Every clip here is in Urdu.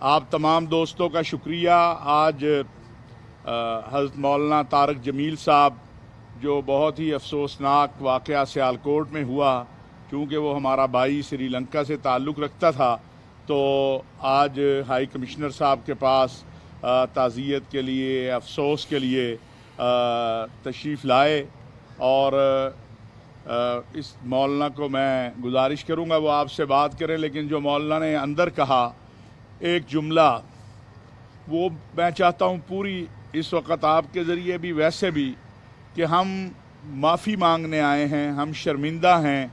آپ تمام دوستوں کا شکریہ۔ آج حضرت مولانا طارق جمیل صاحب جو بہت ہی افسوسناک واقعہ سیالکوٹ میں ہوا، چونکہ وہ ہمارا بھائی سری لنکا سے تعلق رکھتا تھا، تو آج ہائی کمشنر صاحب کے پاس تعزیت کے لیے، افسوس کے لیے تشریف لائے، اور اس مولانا کو میں گزارش کروں گا وہ آپ سے بات کریں، لیکن جو مولانا نے اندر کہا ایک جملہ، وہ میں چاہتا ہوں پوری اس وقت آپ کے ذریعے بھی ویسے بھی کہ ہم معافی مانگنے آئے ہیں، ہم شرمندہ ہیں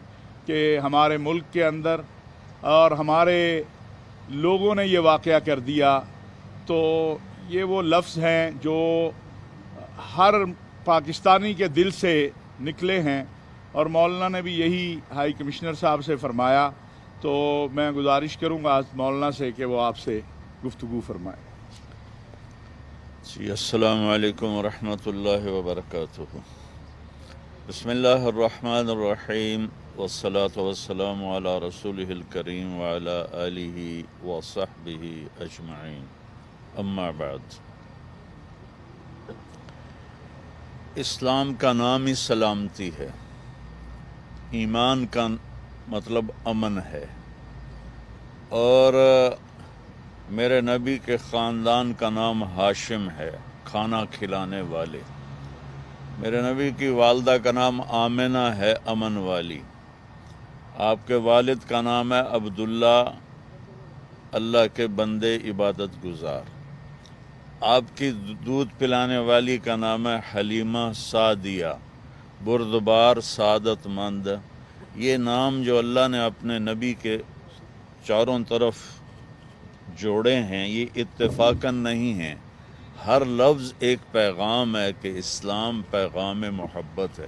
کہ ہمارے ملک کے اندر اور ہمارے لوگوں نے یہ واقعہ کر دیا۔ تو یہ وہ لفظ ہیں جو ہر پاکستانی کے دل سے نکلے ہیں، اور مولانا نے بھی یہی ہائی کمشنر صاحب سے فرمایا۔ تو میں گزارش کروں گا مولانا سے کہ وہ آپ سے گفتگو فرمائے۔ جی السلام علیکم ورحمۃ اللہ وبرکاتہ۔ بسم اللہ الرحمن الرحیم، والصلاة والسلام علی رسولہ الکریم وعلی آلہ وصحبہ اجمعین، اما بعد۔ اسلام کا نام ہی سلامتی ہے، ایمان کا مطلب امن ہے، اور میرے نبی کے خاندان کا نام ہاشم ہے، کھانا کھلانے والے۔ میرے نبی کی والدہ کا نام آمنہ ہے، امن والی۔ آپ کے والد کا نام ہے عبداللہ، اللہ کے بندے عبادت گزار۔ آپ کی دودھ پلانے والی کا نام ہے حلیمہ سعدیہ، بردبار، سعادت مند۔ یہ نام جو اللہ نے اپنے نبی کے چاروں طرف جوڑے ہیں، یہ اتفاقاً نہیں ہیں، ہر لفظ ایک پیغام ہے کہ اسلام پیغام محبت ہے،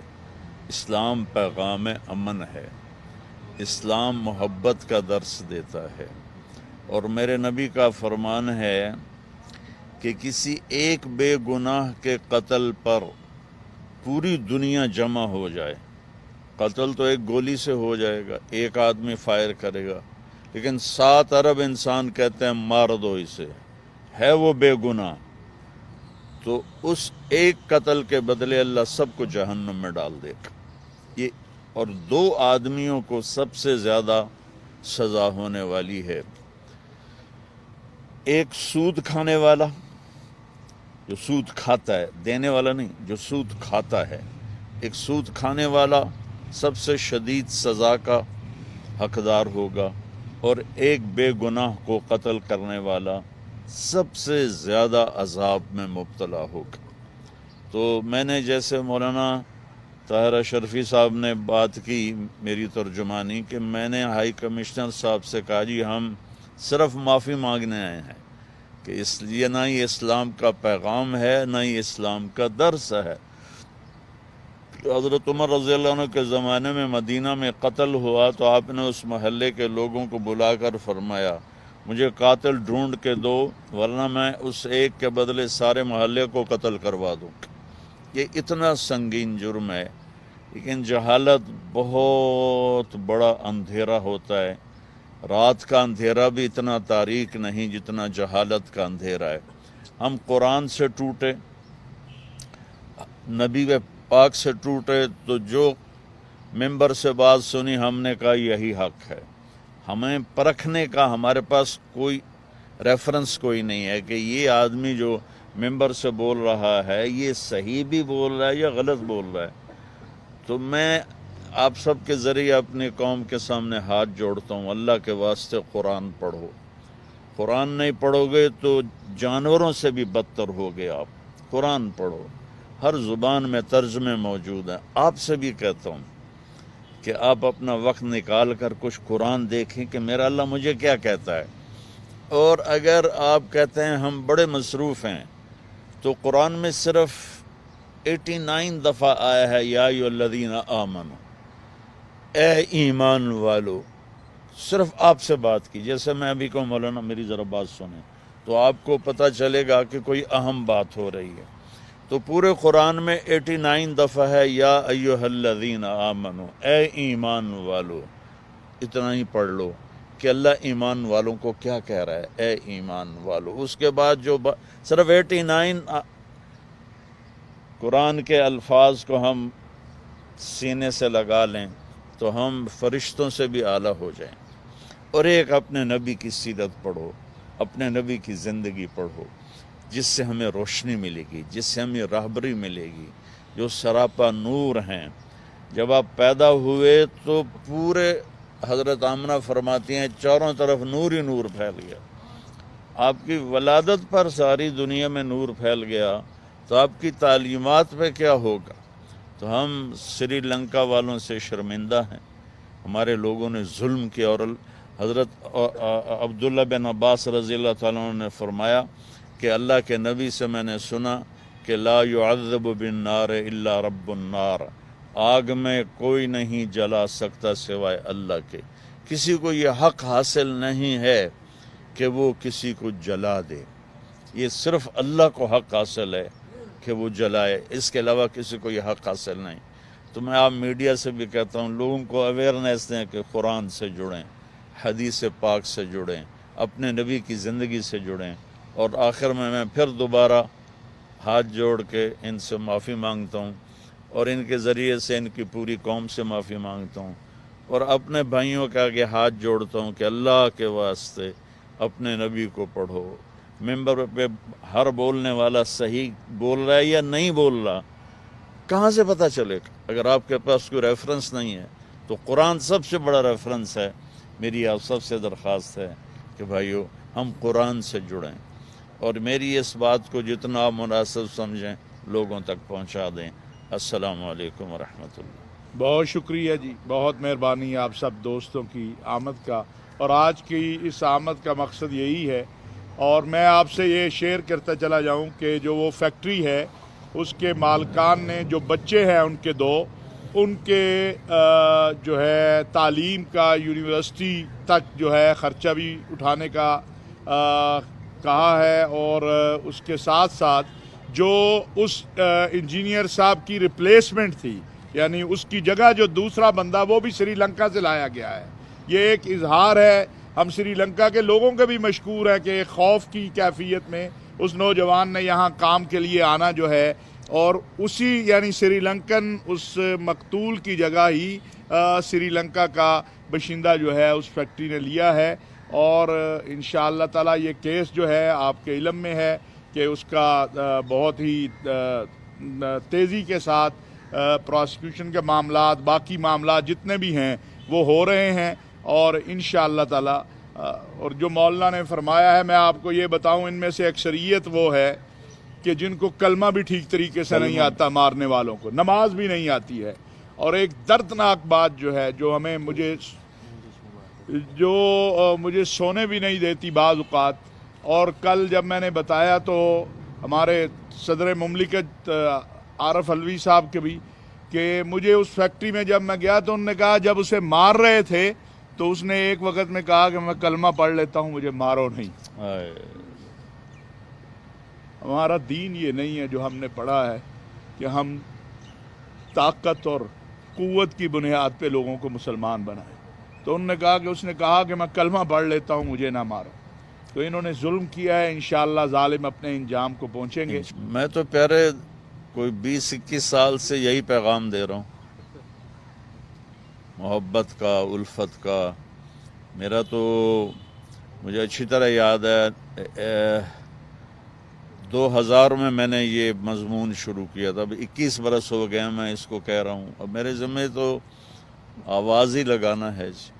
اسلام پیغام امن ہے، اسلام محبت کا درس دیتا ہے۔ اور میرے نبی کا فرمان ہے کہ کسی ایک بے گناہ کے قتل پر پوری دنیا جمع ہو جائے، قتل تو ایک گولی سے ہو جائے گا، ایک آدمی فائر کرے گا، لیکن 7 ارب انسان کہتے ہیں مار دو اسے، ہے وہ بے گناہ، تو اس ایک قتل کے بدلے اللہ سب کو جہنم میں ڈال دے گا۔ یہ اور 2 آدمیوں کو سب سے زیادہ سزا ہونے والی ہے، ایک سود کھانے والا جو سود کھاتا ہے، دینے والا نہیں، جو سود کھاتا ہے، ایک سود کھانے والا سب سے شدید سزا کا حقدار ہوگا، اور ایک بے گناہ کو قتل کرنے والا سب سے زیادہ عذاب میں مبتلا ہوگا۔ تو میں نے جیسے مولانا طاہر اشرفی صاحب نے بات کی میری ترجمانی، کہ میں نے ہائی کمشنر صاحب سے کہا جی ہم صرف معافی مانگنے آئے ہیں، کہ اس لیے نہ ہی اسلام کا پیغام ہے، نہ ہی اسلام کا درس ہے۔ حضرت عمر رضی اللہ عنہ کے زمانے میں مدینہ میں قتل ہوا تو آپ نے اس محلے کے لوگوں کو بلا کر فرمایا مجھے قاتل ڈھونڈ کے دو، ورنہ میں اس ایک کے بدلے سارے محلے کو قتل کروا دوں۔ یہ اتنا سنگین جرم ہے، لیکن جہالت بہت بڑا اندھیرا ہوتا ہے۔ رات کا اندھیرا بھی اتنا تاریک نہیں جتنا جہالت کا اندھیرا ہے۔ ہم قرآن سے ٹوٹے، نبی پاک سے ٹوٹے، تو جو ممبر سے بات سنی ہم نے کہا یہی حق ہے۔ ہمیں پرکھنے کا ہمارے پاس کوئی ریفرنس کوئی نہیں ہے کہ یہ آدمی جو ممبر سے بول رہا ہے یہ صحیح بھی بول رہا ہے یا غلط بول رہا ہے۔ تو میں آپ سب کے ذریعے اپنی قوم کے سامنے ہاتھ جوڑتا ہوں، اللہ کے واسطے قرآن پڑھو۔ قرآن نہیں پڑھو گے تو جانوروں سے بھی بدتر ہوگے آپ۔ قرآن پڑھو، ہر زبان میں ترجمے موجود ہیں۔ آپ سے بھی کہتا ہوں کہ آپ اپنا وقت نکال کر کچھ قرآن دیکھیں کہ میرا اللہ مجھے کیا کہتا ہے۔ اور اگر آپ کہتے ہیں ہم بڑے مصروف ہیں، تو قرآن میں صرف 89 دفعہ آیا ہے یا ایھا الذین آمنوا، اے ایمان والو۔ صرف آپ سے بات کی، جیسے میں ابھی کو مولانا میری ذرا بات سنیں تو آپ کو پتہ چلے گا کہ کوئی اہم بات ہو رہی ہے۔ تو پورے قرآن میں 89 دفعہ ہے یا ایھا الذین آمنوا، اے ایمان والو، اتنا ہی پڑھ لو۔ کہ اللہ ایمان والوں کو کیا کہہ رہا ہے، اے ایمان والو۔ اس کے بعد جو صرف 89 قرآن کے الفاظ کو ہم سینے سے لگا لیں تو ہم فرشتوں سے بھی اعلیٰ ہو جائیں۔ اور ایک اپنے نبی کی سیرت پڑھو، اپنے نبی کی زندگی پڑھو، جس سے ہمیں روشنی ملے گی، جس سے ہمیں راہبری ملے گی، جو سراپا نور ہیں۔ جب آپ پیدا ہوئے تو پورے، حضرت آمنہ فرماتی ہیں، چاروں طرف نور ہی نور پھیل گیا۔ آپ کی ولادت پر ساری دنیا میں نور پھیل گیا تو آپ کی تعلیمات پہ کیا ہوگا؟ تو ہم سری لنکا والوں سے شرمندہ ہیں، ہمارے لوگوں نے ظلم کیا۔ اور حضرت عبداللہ بن عباس رضی اللہ تعالیٰ عنہ نے فرمایا کہ اللہ کے نبی سے میں نے سنا کہ لا يعذب بالنار الا رب النار، آگ میں کوئی نہیں جلا سکتا سوائے اللہ کے۔ کسی کو یہ حق حاصل نہیں ہے کہ وہ کسی کو جلا دے، یہ صرف اللہ کو حق حاصل ہے کہ وہ جلائے، اس کے علاوہ کسی کو یہ حق حاصل نہیں۔ تو میں آپ میڈیا سے بھی کہتا ہوں، لوگوں کو اویئرنیس دیں کہ قرآن سے جڑیں، حدیث پاک سے جڑیں، اپنے نبی کی زندگی سے جڑیں۔ اور آخر میں پھر دوبارہ ہاتھ جوڑ کے ان سے معافی مانگتا ہوں، اور ان کے ذریعے سے ان کی پوری قوم سے معافی مانگتا ہوں، اور اپنے بھائیوں کے آگے ہاتھ جوڑتا ہوں کہ اللہ کے واسطے اپنے نبی کو پڑھو۔ ممبر پہ ہر بولنے والا صحیح بول رہا ہے یا نہیں بول رہا، کہاں سے پتہ چلے گا؟ اگر آپ کے پاس کوئی ریفرنس نہیں ہے تو قرآن سب سے بڑا ریفرنس ہے۔ میری آپ سب سے درخواست ہے کہ بھائیو ہم قرآن سے جڑیں، اور میری اس بات کو جتنا آپ مناسب سمجھیں لوگوں تک پہنچا دیں۔ السلام علیکم ورحمۃ اللہ۔ بہت شکریہ جی، بہت مہربانی آپ سب دوستوں کی آمد کا، اور آج کی اس آمد کا مقصد یہی ہے۔ اور میں آپ سے یہ شیئر کرتا چلا جاؤں کہ جو وہ فیکٹری ہے اس کے مالکان نے، جو بچے ہیں ان کے دو، ان کے جو ہے تعلیم کا، یونیورسٹی تک جو ہے خرچہ بھی اٹھانے کا کہا ہے، اور اس کے ساتھ ساتھ جو اس انجینئر صاحب کی ریپلیسمنٹ تھی، یعنی اس کی جگہ جو دوسرا بندہ، وہ بھی سری لنکا سے لایا گیا ہے۔ یہ ایک اظہار ہے، ہم سری لنکا کے لوگوں کے بھی مشکور ہیں کہ خوف کی کیفیت میں اس نوجوان نے یہاں کام کے لیے آنا جو ہے، اور اسی یعنی سری لنکن اس مقتول کی جگہ ہی سری لنکا کا باشندہ جو ہے اس فیکٹری نے لیا ہے۔ اور انشاءاللہ تعالیٰ یہ کیس جو ہے آپ کے علم میں ہے کہ اس کا بہت ہی تیزی کے ساتھ پراسیکیوشن کے معاملات، باقی معاملات جتنے بھی ہیں وہ ہو رہے ہیں، اور انشاءاللہ تعالیٰ اور جو مولانا نے فرمایا ہے، میں آپ کو یہ بتاؤں، ان میں سے اکثریت وہ ہے کہ جن کو کلمہ بھی ٹھیک طریقے سے نہیں آتا، مارنے والوں کو نماز بھی نہیں آتی ہے۔ اور ایک دردناک بات جو ہے، جو مجھے سونے بھی نہیں دیتی بعض اوقات، اور کل جب میں نے بتایا تو ہمارے صدر مملکت عارف علوی صاحب کے بھی، کہ مجھے اس فیکٹری میں جب میں گیا تو انہوں نے کہا جب اسے مار رہے تھے تو اس نے ایک وقت میں کہا کہ میں کلمہ پڑھ لیتا ہوں، مجھے مارو نہیں۔ ہمارا دین یہ نہیں ہے جو ہم نے پڑھا ہے کہ ہم طاقت اور قوت کی بنیاد پہ لوگوں کو مسلمان بنائیں۔ تو انہوں نے کہا کہ اس نے کہا کہ میں کلمہ پڑھ لیتا ہوں، مجھے نہ مارو۔ تو انہوں نے ظلم کیا ہے، انشاءاللہ ظالم اپنے انجام کو پہنچیں گے۔ میں تو پیارے کوئی 20-21 سال سے یہی پیغام دے رہا ہوں، محبت کا، الفت کا۔ میرا تو مجھے اچھی طرح یاد ہے 2000 میں نے یہ مضمون شروع کیا تھا، اب 21 برس ہو گئے میں اس کو کہہ رہا ہوں۔ اب میرے ذمہ تو آواز ہی لگانا ہے جی۔